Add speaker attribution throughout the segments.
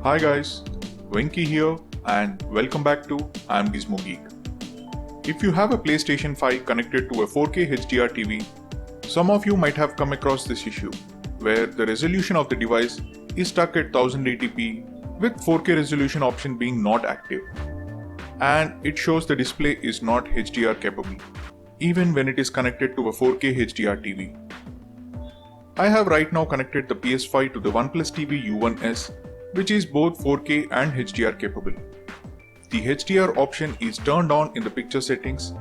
Speaker 1: Hi guys, Venki here and welcome back to I'm Gizmo Geek. If you have a PlayStation 5 connected to a 4K HDR TV, some of you might have come across this issue where the resolution of the device is stuck at 1080p with 4K resolution option being not active, and it shows the display is not HDR capable even when it is connected to a 4K HDR TV. I have right now connected the PS5 to the OnePlus TV U1S, which is both 4K and HDR capable. The HDR option is turned on in the picture settings,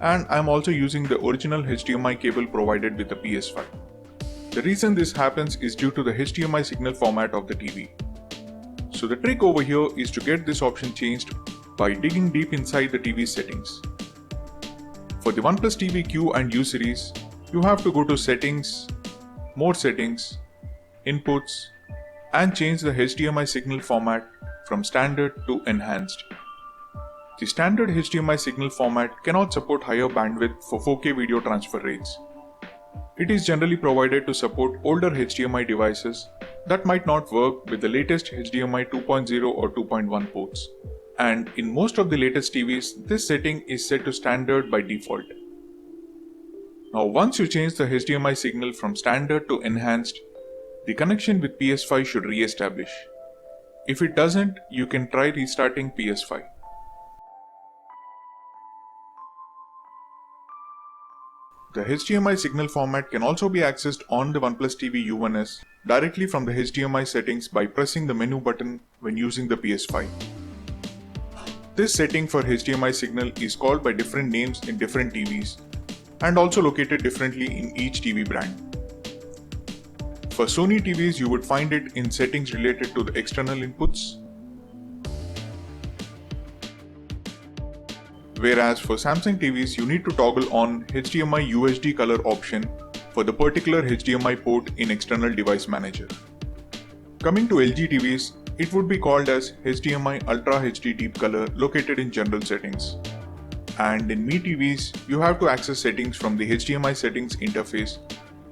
Speaker 1: and I am also using the original HDMI cable provided with the PS5. The reason this happens is due to the HDMI signal format of the TV. So the trick over here is to get this option changed by digging deep inside the TV settings. For the OnePlus TV Q and U series, you have to go to Settings, More Settings, Inputs, and change the HDMI signal format from Standard to Enhanced. The standard HDMI signal format cannot support higher bandwidth for 4K video transfer rates. It is generally provided to support older HDMI devices that might not work with the latest HDMI 2.0 or 2.1 ports. And in most of the latest TVs, this setting is set to standard by default. Now once you change the HDMI signal from standard to enhanced, the connection with PS5 should re-establish. If it doesn't, you can try restarting PS5. The HDMI signal format can also be accessed on the OnePlus TV U1S directly from the HDMI settings by pressing the menu button when using the PS5. This setting for HDMI signal is called by different names in different TVs and also located differently in each TV brand. For Sony TVs, you would find it in settings related to the external inputs, whereas for Samsung TVs, you need to toggle on HDMI UHD color option for the particular HDMI port in External Device Manager. Coming to LG TVs, it would be called as HDMI Ultra HD Deep Color located in General Settings. And in Mi TVs, you have to access settings from the HDMI settings interface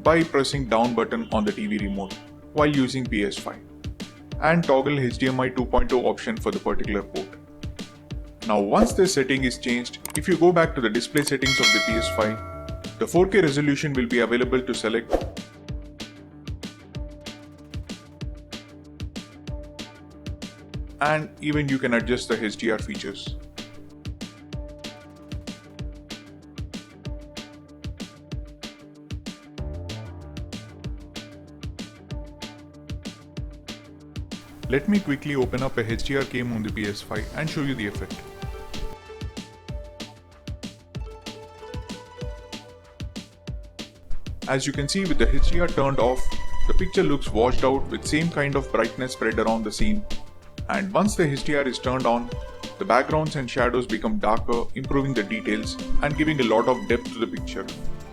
Speaker 1: by pressing down button on the TV remote while using PS5 and toggle HDMI 2.0 option for the particular port. Now once this setting is changed, if you go back to the display settings of the PS5, the 4K resolution will be available to select, and even you can adjust the HDR features. Let me quickly open up a HDR cam on the PS5 and show you the effect. As you can see, with the HDR turned off, the picture looks washed out with same kind of brightness spread around the scene. And once the HDR is turned on, the backgrounds and shadows become darker, improving the details and giving a lot of depth to the picture.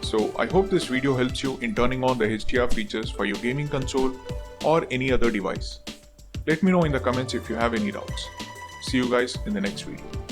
Speaker 1: So I hope this video helps you in turning on the HDR features for your gaming console or any other device. Let me know in the comments if you have any doubts. See you guys in the next video.